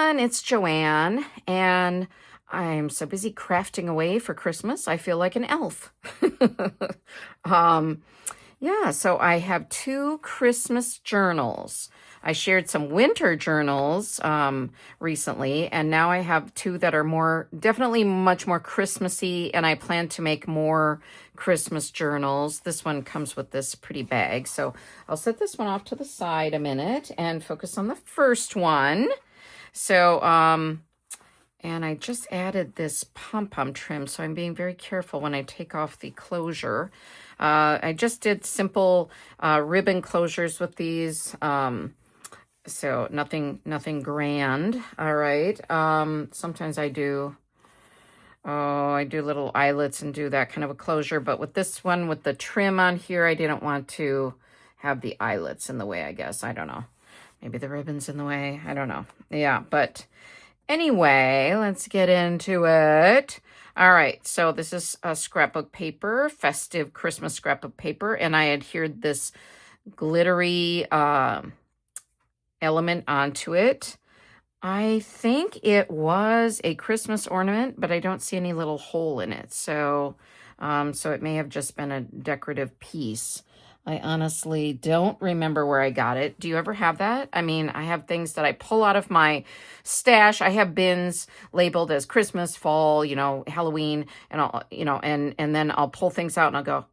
everyone, it's Joanne, and I'm so busy crafting away for Christmas, I feel like an elf. um, yeah, so I have two Christmas journals. I shared some winter journals recently, and now I have two that are definitely much more Christmassy, and I plan to make more Christmas journals. This one comes with this pretty bag, so I'll set this one off to the side a minute and focus on the first one. So, and I just added this pom-pom trim, so I'm being very careful when I take off the closure. I just did simple ribbon closures with these, so nothing grand. All right. Sometimes I do little eyelets and do that kind of a closure, but with this one, with the trim on here, I didn't want to have the eyelets in the way, I guess. I don't know. Maybe the ribbon's in the way. I don't know. Yeah, but anyway, let's get into it. All right, so this is a scrapbook paper, festive Christmas scrapbook paper, and I adhered this glittery element onto it. I think it was a Christmas ornament, but I don't see any little hole in it, so it may have just been a decorative piece. I honestly don't remember where I got it. Do you ever have that? I mean, I have things that I pull out of my stash. I have bins labeled as Christmas, fall, Halloween, and and then I'll pull things out and I'll go,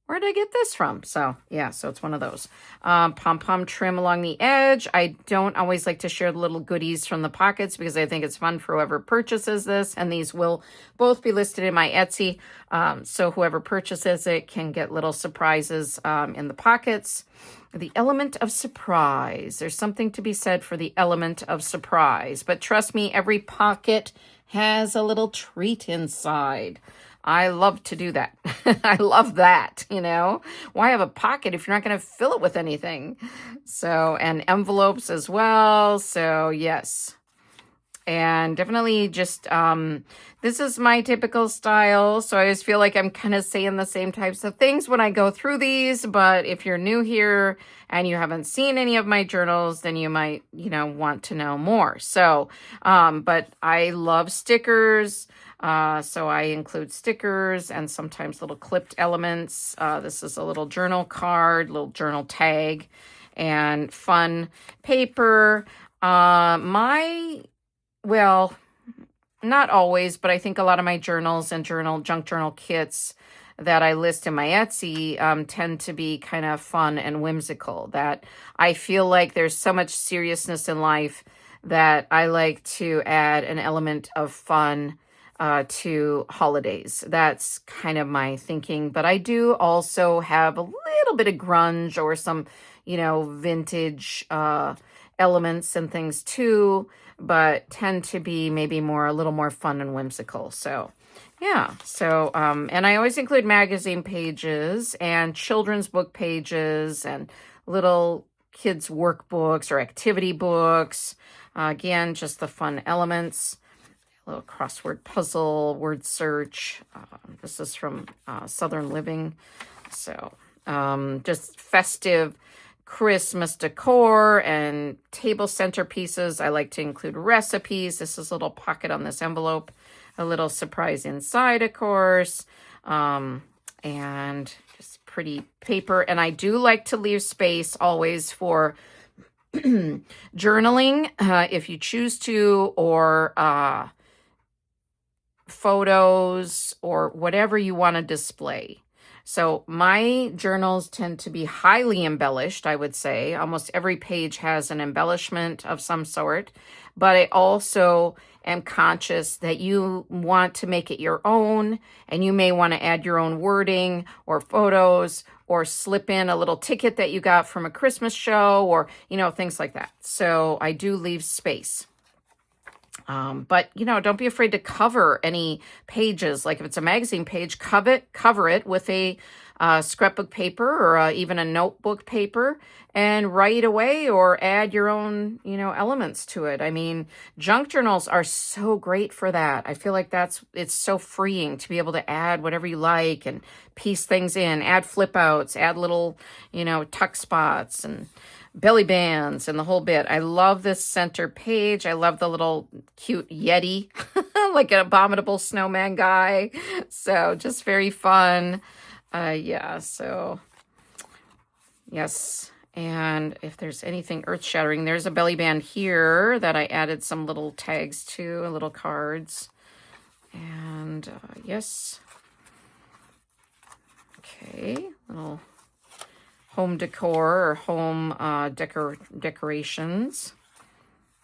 where did I get this from? So yeah, so it's one of those. Pom-pom trim along the edge. I don't always like to share the little goodies from the pockets because I think it's fun for whoever purchases this. And these will both be listed in my Etsy. So whoever purchases it can get little surprises in the pockets. The element of surprise. There's something to be said for the element of surprise. But trust me, every pocket has a little treat inside. I love to do that. I love that, Why have a pocket if you're not going to fill it with anything? So, and envelopes as well. So, yes. And definitely just, this is my typical style. So I always feel like I'm kind of saying the same types of things when I go through these. But if you're new here and you haven't seen any of my journals, then you might, want to know more. So, but I love stickers. So I include stickers and sometimes little clipped elements. This is a little journal card, little journal tag, and fun paper. Well, not always, but I think a lot of my journals and junk journal kits that I list in my Etsy tend to be kind of fun and whimsical. That I feel like there's so much seriousness in life that I like to add an element of fun to holidays. That's kind of my thinking. But I do also have a little bit of grunge or some, vintage elements and things too, but tend to be maybe a little more fun and whimsical. So yeah. So, and I always include magazine pages and children's book pages and little kids' workbooks or activity books. Again, just the fun elements. Little crossword puzzle, word search. This is from Southern Living. So just festive Christmas decor and table centerpieces. I like to include recipes. This is a little pocket on this envelope. A little surprise inside, of course. And just pretty paper. And I do like to leave space always for journaling, if you choose to, or photos or whatever you want to display. So my journals tend to be highly embellished, I would say. Almost every page has an embellishment of some sort, but I also am conscious that you want to make it your own, and you may want to add your own wording or photos or slip in a little ticket that you got from a Christmas show or, things like that. So I do leave space. But, don't be afraid to cover any pages. Like if it's a magazine page, cover it with a scrapbook paper or even a notebook paper and write away or add your own, elements to it. I mean, junk journals are so great for that. I feel like it's so freeing to be able to add whatever you like and piece things in, add flip outs, add little, tuck spots and belly bands and the whole bit. I love this center page. I love the little cute Yeti, like an abominable snowman guy. So just very fun. Yeah, so yes. And if there's anything earth-shattering, there's a belly band here that I added some little tags to, little cards. And yes. Okay, little home decor or home decorations.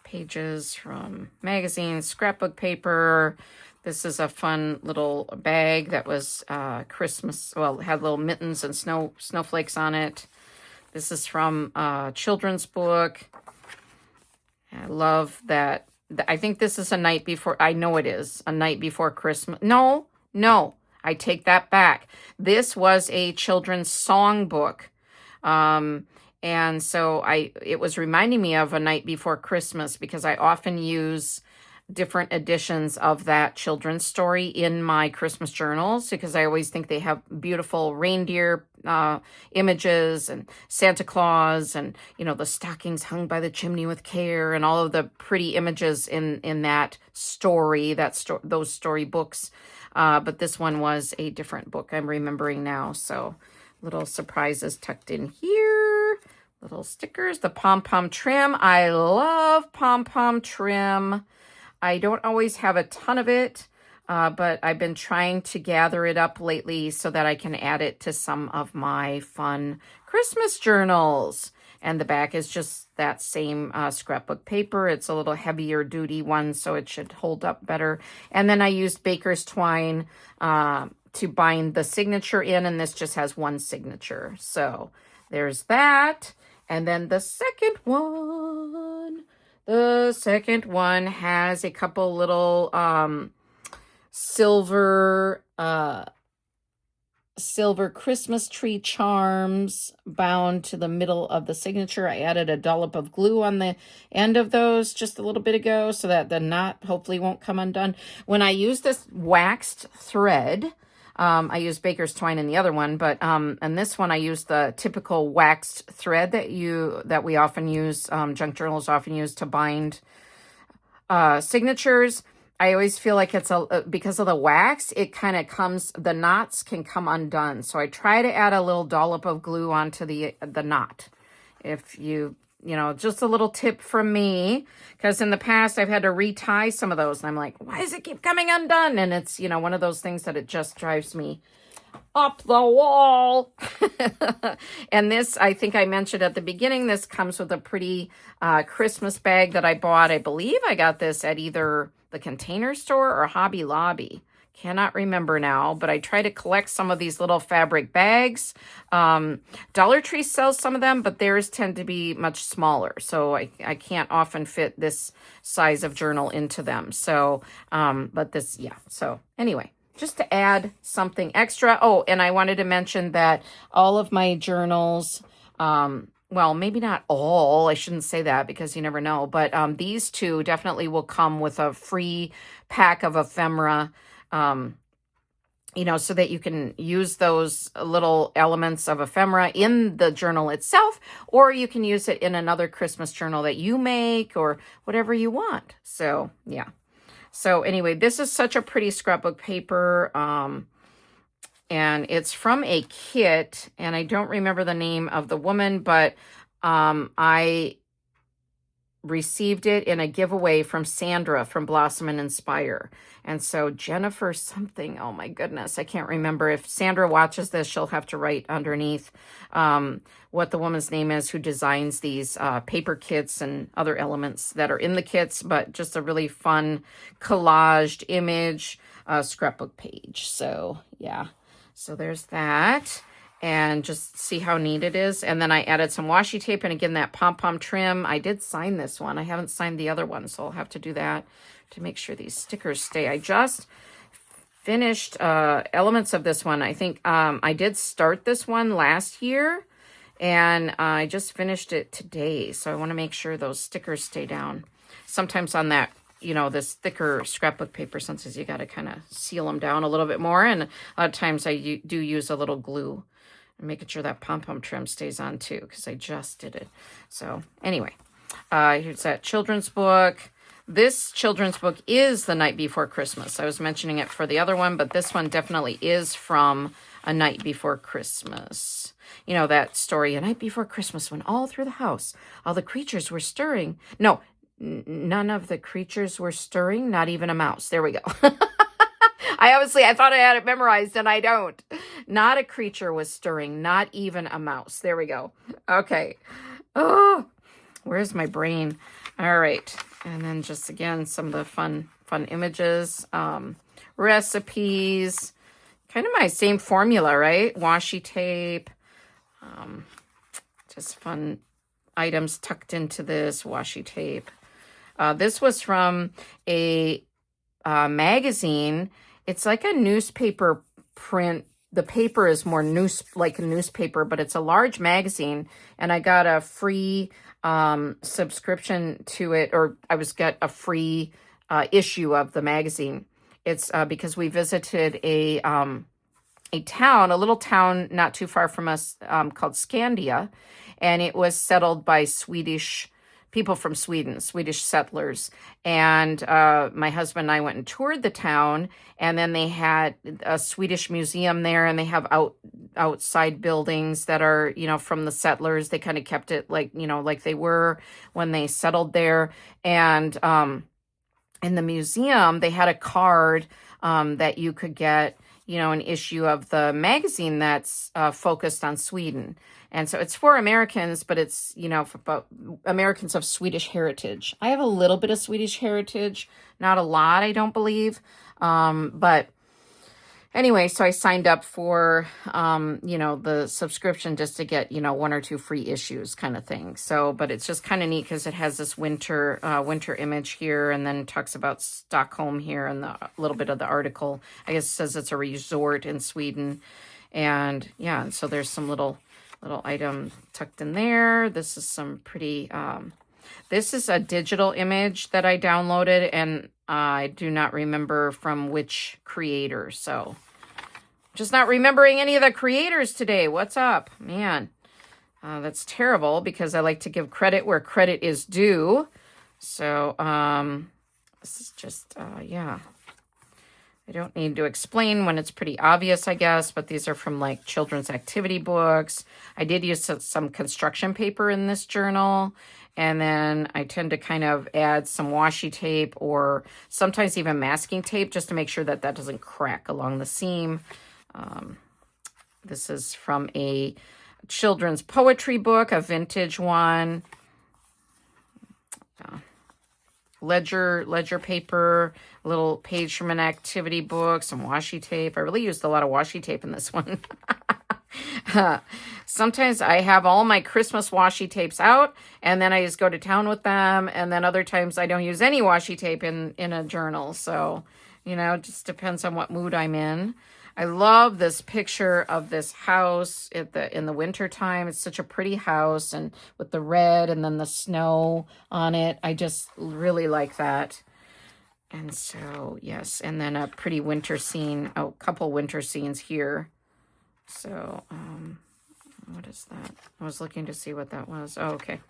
Pages from magazines, scrapbook paper. This is a fun little bag that was Christmas. Well, it had little mittens and snowflakes on it. This is from a children's book. I love that. I think this is a night before. I know it is a night before Christmas. No, I take that back. This was a children's song book. And so it was reminding me of A Night Before Christmas because I often use different editions of that children's story in my Christmas journals because I always think they have beautiful reindeer images and Santa Claus and, you know, the stockings hung by the chimney with care and all of the pretty images in that story, those story books. But this one was a different book I'm remembering now. So little surprises tucked in here. Little stickers. The pom-pom trim. I love pom-pom trim. I don't always have a ton of it, but I've been trying to gather it up lately so that I can add it to some of my fun Christmas journals. And the back is just that same scrapbook paper. It's a little heavier duty one, so it should hold up better. And then I used baker's twine to bind the signature in, and this just has one signature. So there's that. And then the second one. The second one has a couple little silver Christmas tree charms bound to the middle of the signature. I added a dollop of glue on the end of those just a little bit ago so that the knot hopefully won't come undone. When I use this waxed thread, I used baker's twine in the other one, but and this one I used the typical waxed thread that we often use, junk journals often use to bind signatures. I always feel like it's because of the wax, it kind of the knots can come undone. So I try to add a little dollop of glue onto the knot. If you know, just a little tip from me, because in the past I've had to retie some of those and I'm like, why does it keep coming undone? And it's, you know, one of those things that it just drives me up the wall. And this, I think I mentioned at the beginning, this comes with a pretty Christmas bag that I bought. I believe I got this at either the Container Store or Hobby Lobby. Cannot remember now, but I try to collect some of these little fabric bags. Dollar Tree sells some of them, but theirs tend to be much smaller. So I can't often fit this size of journal into them. So, but this, yeah. So anyway, just to add something extra. Oh, and I wanted to mention that all of my journals, well, maybe not all, I shouldn't say that because you never know, but these two definitely will come with a free pack of ephemera, you know, so that you can use those little elements of ephemera in the journal itself, or you can use it in another Christmas journal that you make or whatever you want. So, yeah. So anyway, this is such a pretty scrapbook paper, and it's from a kit, and I don't remember the name of the woman, but I received it in a giveaway from Sandra from Blossom and Inspire. And so Jennifer something, oh my goodness, I can't remember. If Sandra watches this, she'll have to write underneath what the woman's name is who designs these paper kits and other elements that are in the kits, but just a really fun collaged image scrapbook page. So yeah, so there's that. And just see how neat it is. And then I added some washi tape. And again, that pom-pom trim. I did sign this one. I haven't signed the other one, so I'll have to do that to make sure these stickers stay. I just finished elements of this one. I think I did start this one last year. And I just finished it today. So I want to make sure those stickers stay down. Sometimes on that, you know, this thicker scrapbook paper, sometimes you got to kind of seal them down a little bit more. And a lot of times I do use a little glue. I'm making sure that pom-pom trim stays on too, because I just did it. So anyway, here's that children's book. This children's book is The Night Before Christmas. I was mentioning it for the other one, but this one definitely is from A Night Before Christmas. You know, that story, A Night Before Christmas, when all through the house, all the creatures were stirring. No, none of the creatures were stirring, not even a mouse. There we go. I thought I had it memorized, and I don't. Not a creature was stirring, not even a mouse. There we go. Okay. Oh, where's my brain? All right. And then just, again, some of the fun images. Recipes. Kind of my same formula, right? Washi tape. Just fun items tucked into this washi tape. This was from a magazine. It's like a newspaper print. The paper is more like a newspaper, but it's a large magazine, and I got a free subscription to it, or got a free issue of the magazine. It's because we visited a little town not too far from us called Scandia, and it was settled by people from Swedish settlers. And my husband and I went and toured the town, and then they had a Swedish museum there, and they have outside buildings that are, from the settlers. They kind of kept it like they were when they settled there. And in the museum, they had a card that you could get, an issue of the magazine that's focused on Sweden. And so it's for Americans, but it's, for Americans of Swedish heritage. I have a little bit of Swedish heritage, not a lot, I don't believe. But anyway, so I signed up for, the subscription just to get, 1 or 2 free issues kind of thing. So, but it's just kind of neat because it has this winter image here, and then talks about Stockholm here and a little bit of the article. I guess it says it's a resort in Sweden. And yeah, and so there's some little item tucked in there. This is some pretty, this is a digital image that I downloaded, and I do not remember from which creator. So just not remembering any of the creators today. What's up, man? That's terrible, because I like to give credit where credit is due. So, this is just, yeah. I don't need to explain when it's pretty obvious, I guess, but these are from like children's activity books. I did use some construction paper in this journal, and then I tend to kind of add some washi tape or sometimes even masking tape just to make sure that doesn't crack along the seam. This is from a children's poetry book, a vintage one. Ledger paper, a little page from an activity book, some washi tape. I really used a lot of washi tape in this one. Sometimes I have all my Christmas washi tapes out, and then I just go to town with them, and then other times I don't use any washi tape in a journal. So, it just depends on what mood I'm in. I love this picture of this house in the winter time. It's such a pretty house, and with the red and then the snow on it. I just really like that. And so, yes, and then a pretty winter scene, a couple winter scenes here. So, what is that? I was looking to see what that was. Oh, okay.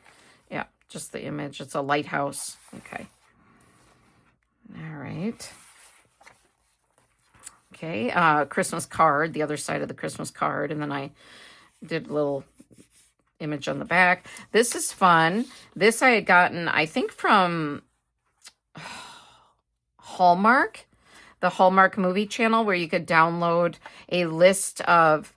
Yeah, just the image. It's a lighthouse. Okay. All right. Okay, Christmas card, the other side of the Christmas card, and then I did a little image on the back. This is fun. This I had gotten, I think, from Hallmark, the Hallmark movie channel, where you could download a list of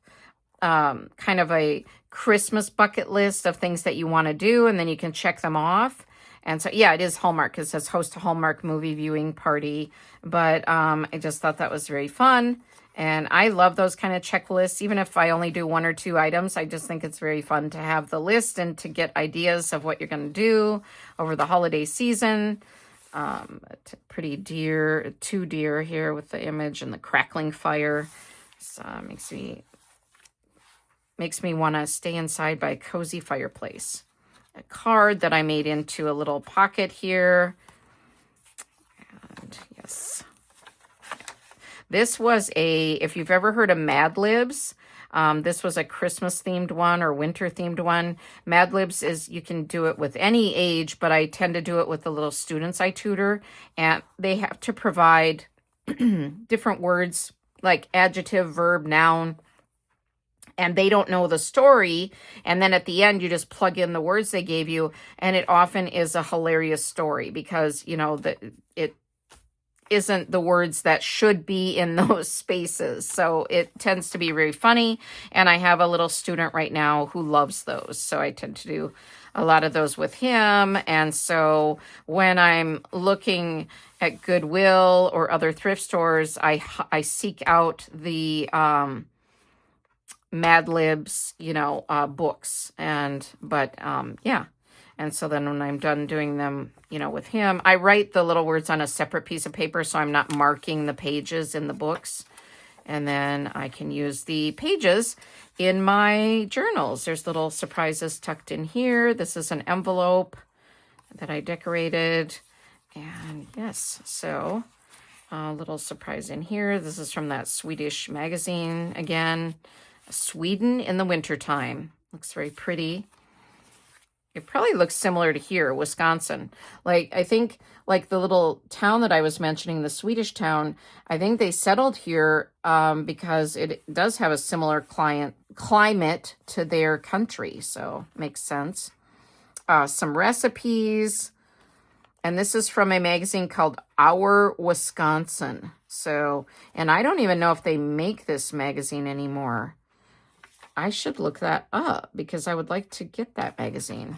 kind of a Christmas bucket list of things that you want to do, and then you can check them off. And so, yeah, it is Hallmark. It says host a Hallmark movie viewing party. But I just thought that was very fun. And I love those kind of checklists. Even if I only do 1 or 2 items, I just think it's very fun to have the list and to get ideas of what you're going to do over the holiday season. Pretty 2 deer here with the image and the crackling fire. So makes me want to stay inside by a cozy fireplace. A card that I made into a little pocket here. And yes. This was if you've ever heard of Mad Libs, This was a Christmas themed one or winter themed one. Mad Libs is, you can do it with any age, but I tend to do it with the little students I tutor, and they have to provide different words like adjective, verb, noun, and they don't know the story. And then at the end, you just plug in the words they gave you. And it often is a hilarious story because, it isn't the words that should be in those spaces. So it tends to be very funny. And I have a little student right now who loves those. So I tend to do a lot of those with him. And so when I'm looking at Goodwill or other thrift stores, I seek out the Mad Libs, books. Yeah. And so then when I'm done doing them, with him, I write the little words on a separate piece of paper so I'm not marking the pages in the books. And then I can use the pages in my journals. There's little surprises tucked in here. This is an envelope that I decorated. And yes, so a little surprise in here. This is from that Swedish magazine again. Sweden in the wintertime. Looks very pretty. It probably looks similar to here, Wisconsin. I think the little town that I was mentioning, the Swedish town, I think they settled here because it does have a similar climate to their country. So makes sense. Some recipes. And this is from a magazine called Our Wisconsin. So, and I don't even know if they make this magazine anymore. I should look that up because I would like to get that magazine.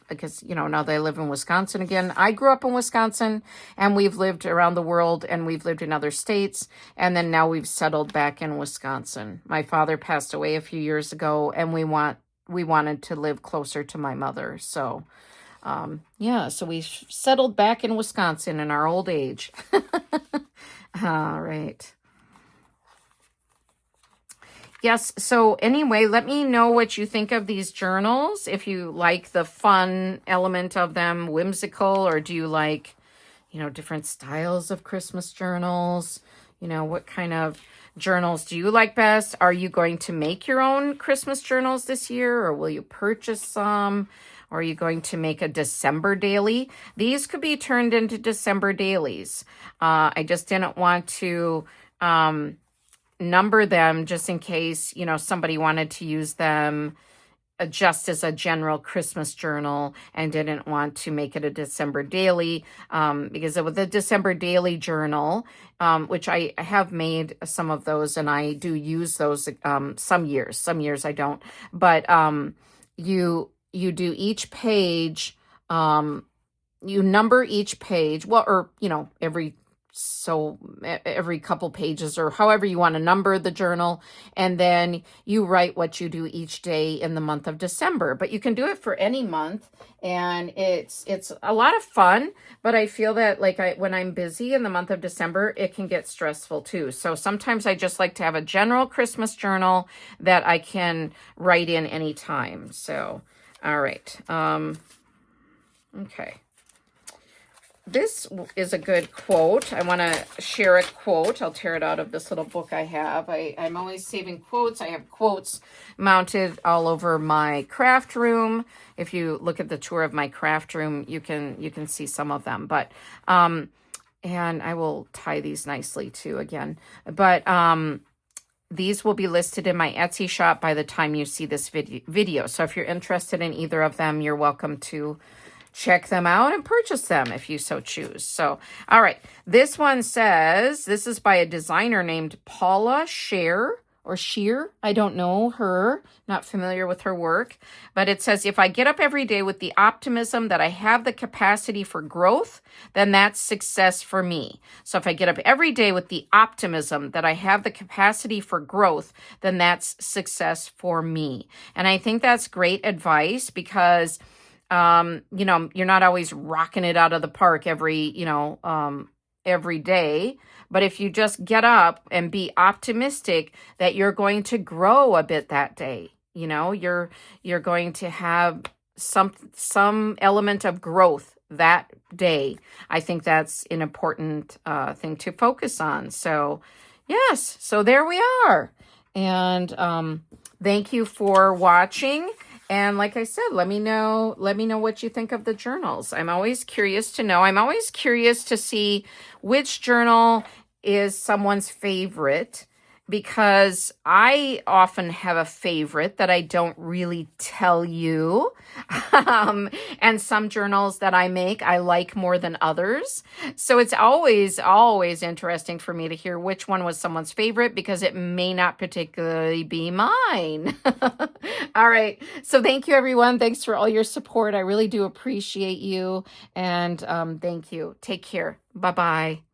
Because now that I live in Wisconsin again. I grew up in Wisconsin and we've lived around the world and we've lived in other states. And then now we've settled back in Wisconsin. My father passed away a few years ago and we wanted to live closer to my mother. So, so we settled back in Wisconsin in our old age. All right. Yes, so anyway, let me know what you think of these journals. If you like the fun element of them, whimsical, or do you like, different styles of Christmas journals? What kind of journals do you like best? Are you going to make your own Christmas journals this year, or will you purchase some? Or are you going to make a December daily? These could be turned into December dailies. I just didn't want to number them just in case, somebody wanted to use them just as a general Christmas journal and didn't want to make it a December daily. Because with the December daily journal, which I have made some of those and I do use those some years I don't. But you do each page, you number each page, every couple pages or however you want to number the journal, and then you write what you do each day in the month of December. But you can do it for any month, and it's a lot of fun, but I feel that when I'm busy in the month of December, it can get stressful too. So sometimes I just like to have a general Christmas journal that I can write in anytime. So, all right. Okay. This is a good quote. I want to share a quote. I'll tear it out of this little book I have. I'm always saving quotes. I have quotes mounted all over my craft room. If you look at the tour of my craft room, you can see some of them. But and I will tie these nicely too again. But these will be listed in my Etsy shop by the time you see this video. So if you're interested in either of them, you're welcome to check them out and purchase them if you so choose. So, all right. This one says, this is by a designer named Paula Shear. I don't know her, not familiar with her work, but it says, if I get up every day with the optimism that I have the capacity for growth, then that's success for me. So if I get up every day with the optimism that I have the capacity for growth, then that's success for me. And I think that's great advice because you're not always rocking it out of the park every day. But if you just get up and be optimistic that you're going to grow a bit that day, you're going to have some element of growth that day. I think that's an important thing to focus on. So, yes, so there we are. And thank you for watching. And like I said, let me know what you think of the journals. I'm always curious to know. I'm always curious to see which journal is someone's favorite, because I often have a favorite that I don't really tell you. And some journals that I make, I like more than others. So it's always interesting for me to hear which one was someone's favorite, because it may not particularly be mine. All right. So thank you, everyone. Thanks for all your support. I really do appreciate you. And thank you. Take care. Bye-bye.